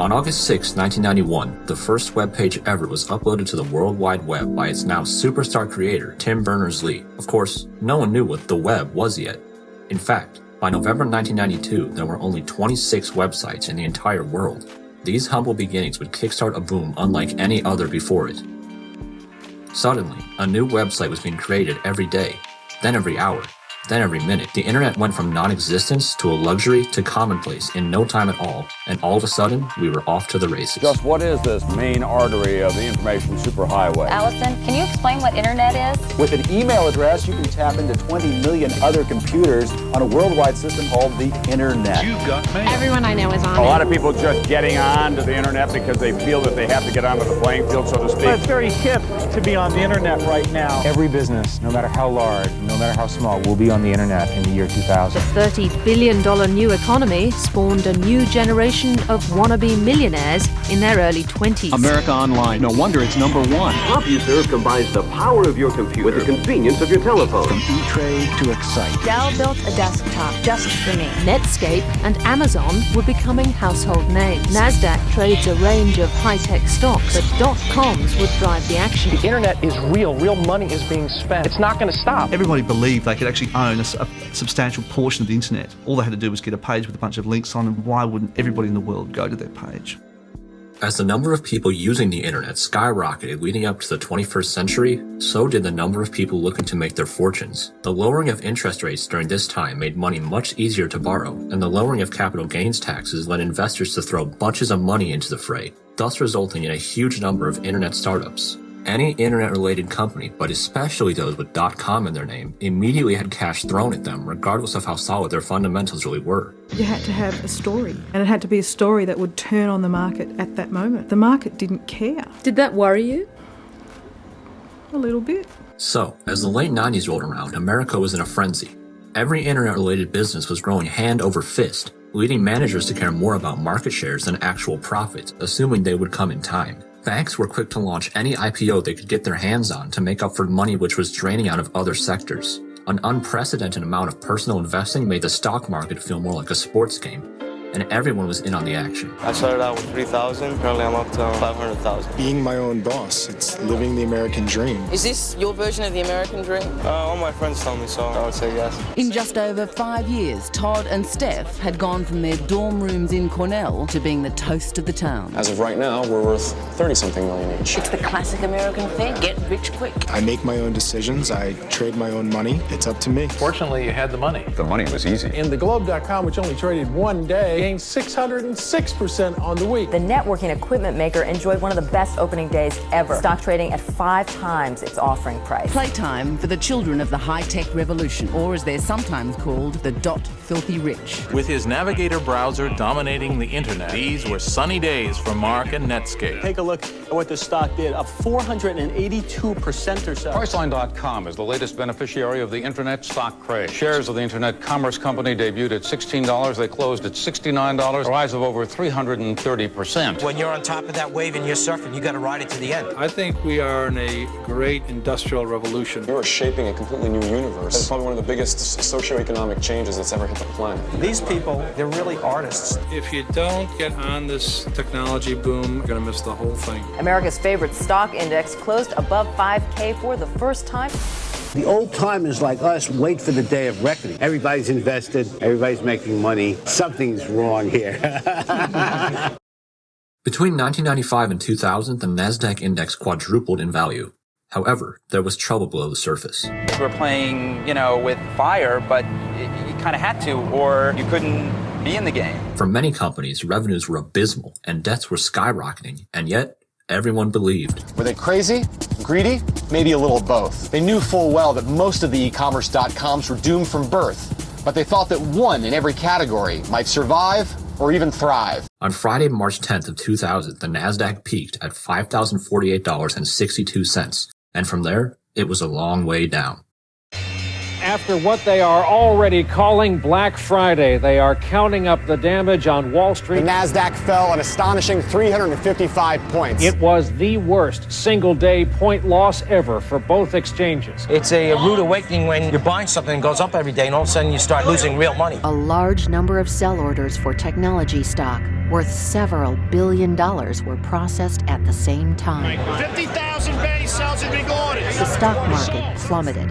On August 6, 1991, the first web page ever was uploaded to the World Wide Web by its now superstar creator, Tim Berners-Lee. Of course, no one knew what the web was yet. In fact, by November 1992, there were only 26 websites in the entire world. These humble beginnings would kickstart a boom unlike any other before it. Suddenly, a new website was being created every day, then every hour, then every minute. The internet went from non-existence to a luxury to commonplace in no time at all, and all of a sudden, we were off to the races. Just what is this main artery of the information superhighway? Allison, can you explain what internet is? With an email address, you can tap into 20 million other computers on a worldwide system called the internet. You've got mail. Everyone I know is on A it. lot of people just getting on to the internet because they feel that they have to get onto the playing field, so to speak. Well, it's very hip to be on the internet right now. Every business, no matter how large, no matter how small, will be on the internet in the year 2000. The $30 billion new economy spawned a new generation of wannabe millionaires in their early 20s. America Online. No wonder it's number one. CompuServe combines the power of your computer with the convenience of your telephone. From E-Trade to Excite. Dell built a desktop just for me. Netscape and Amazon were becoming household names. NASDAQ trades a range of high-tech stocks, but .coms would drive the action. The internet is real. Real money is being spent. It's not going to stop. Everybody believed they could actually own a substantial portion of the internet. All they had to do was get a page with a bunch of links on, and why wouldn't everybody in the world go to their page? As the number of people using the internet skyrocketed leading up to the 21st century, so did the number of people looking to make their fortunes. The lowering of interest rates during this time made money much easier to borrow, and the lowering of capital gains taxes led investors to throw bunches of money into the fray, thus resulting in a huge number of internet startups. Any internet-related company, but especially those with .com in their name, immediately had cash thrown at them, regardless of how solid their fundamentals really were. You had to have a story, and it had to be a story that would turn on the market at that moment. The market didn't care. Did that worry you? A little bit. So, as the late 90s rolled around, America was in a frenzy. Every internet-related business was growing hand over fist, leading managers to care more about market shares than actual profits, assuming they would come in time. Banks were quick to launch any IPO they could get their hands on to make up for money which was draining out of other sectors. An unprecedented amount of personal investing made the stock market feel more like a sports game, and everyone was in on the action. I started out with $3,000, currently I'm up to $500,000. Being my own boss, it's living the American dream. Is this your version of the American dream? All my friends tell me so, I would say yes. In just over 5 years, Todd and Steph had gone from their dorm rooms in Cornell to being the toast of the town. As of right now, we're worth 30-something million each. It's the classic American thing, get rich quick. I make my own decisions, I trade my own money, it's up to me. Fortunately, you had the money. The money was easy. In the Globe.com, which only traded one day, gained 606% on the week. The networking equipment maker enjoyed one of the best opening days ever. Stock trading at 5 times its offering price. Playtime for the children of the high-tech revolution, or as they're sometimes called, the filthy rich. With his Navigator browser dominating the internet, these were sunny days for Mark and Netscape. Take a look at what the stock did, up 482% or so. Priceline.com is the latest beneficiary of the internet stock craze. Shares of the internet commerce company debuted at $16. They closed at $69, a rise of over 330%. When you're on top of that wave and you're surfing, you got to ride it to the end. I think we are in a great industrial revolution. You're shaping a completely new universe. It's probably one of the biggest socioeconomic changes that's ever hit the planet. These people, they're really artists. If you don't get on this technology boom, you're going to miss the whole thing. America's favorite stock index closed above 5K for the first time. The old timers like us wait for the day of reckoning. Everybody's invested, everybody's making money. Something's wrong here. Between 1995 and 2000, the NASDAQ index quadrupled in value. However, there was trouble below the surface. We're playing, with fire, but you kind of had to, or you couldn't be in the game. For many companies, revenues were abysmal and debts were skyrocketing, and yet everyone believed. Were they crazy? Greedy? Maybe a little of both. They knew full well that most of the e-commerce .coms were doomed from birth, but they thought that one in every category might survive or even thrive. On Friday, March 10th of 2000, the NASDAQ peaked at $5,048.62, and from there, it was a long way down. After what they are already calling Black Friday, they are counting up the damage on Wall Street. The NASDAQ fell an astonishing 355 points. It was the worst single-day point loss ever for both exchanges. It's a rude awakening when you're buying something that goes up every day and all of a sudden you start losing real money. A large number of sell orders for technology stock worth several $1 billion were processed at the same time. 50,000 base sells in big orders. The stock market plummeted,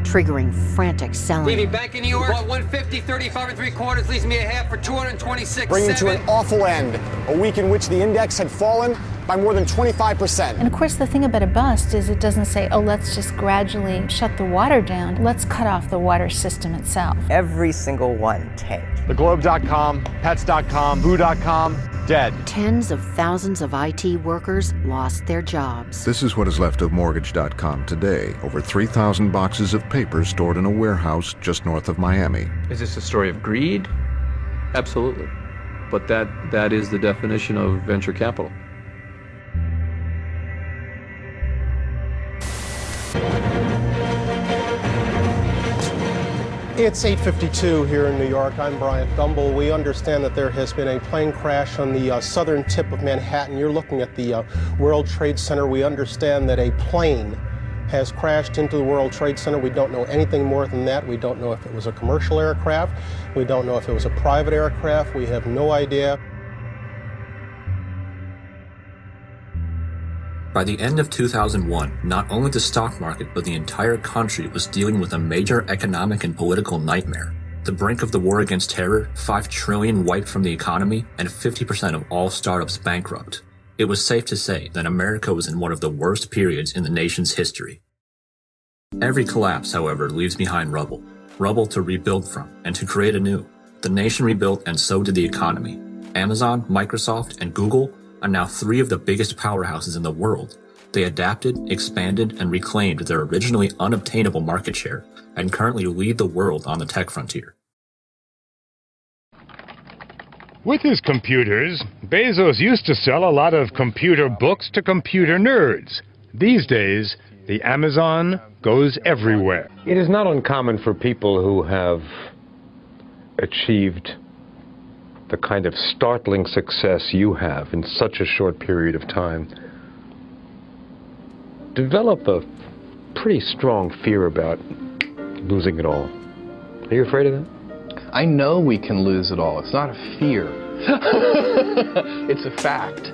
triggering frantic selling. Leaving Bank of New York, bought 150, 35 3/4, leaves me a half for 226. Bringing to an awful end, a week in which the index had fallen by more than 25%. And of course, the thing about a bust is it doesn't say, oh, let's just gradually shut the water down. Let's cut off the water system itself. Every single one tanked. TheGlobe.com, Pets.com, Boo.com, dead. Tens of thousands of IT workers lost their jobs. This is what is left of Mortgage.com today. Over 3,000 boxes of paper stored in a warehouse just north of Miami. Is this a story of greed? Absolutely. But that is the definition of venture capital. It's 8:52 here in New York. I'm Bryant Gumbel. We understand that there has been a plane crash on the southern tip of Manhattan. You're looking at the World Trade Center. We understand that a plane has crashed into the World Trade Center. We don't know anything more than that. We don't know if it was a commercial aircraft. We don't know if it was a private aircraft. We have no idea. By the end of 2001, not only the stock market, but the entire country was dealing with a major economic and political nightmare. The brink of the war against terror, $5 trillion wiped from the economy, and 50% of all startups bankrupt. It was safe to say that America was in one of the worst periods in the nation's history. Every collapse, however, leaves behind rubble. Rubble to rebuild from, and to create anew. The nation rebuilt, and so did the economy. Amazon, Microsoft, and Google are now three of the biggest powerhouses in the world. They adapted, expanded, and reclaimed their originally unobtainable market share, and currently lead the world on the tech frontier. With his computers, Bezos used to sell a lot of computer books to computer nerds. These days, the Amazon goes everywhere. It is not uncommon for people who have achieved the kind of startling success you have in such a short period of time develop a pretty strong fear about losing it all. Are you afraid of that? I know we can lose it all. It's not a fear. It's a fact.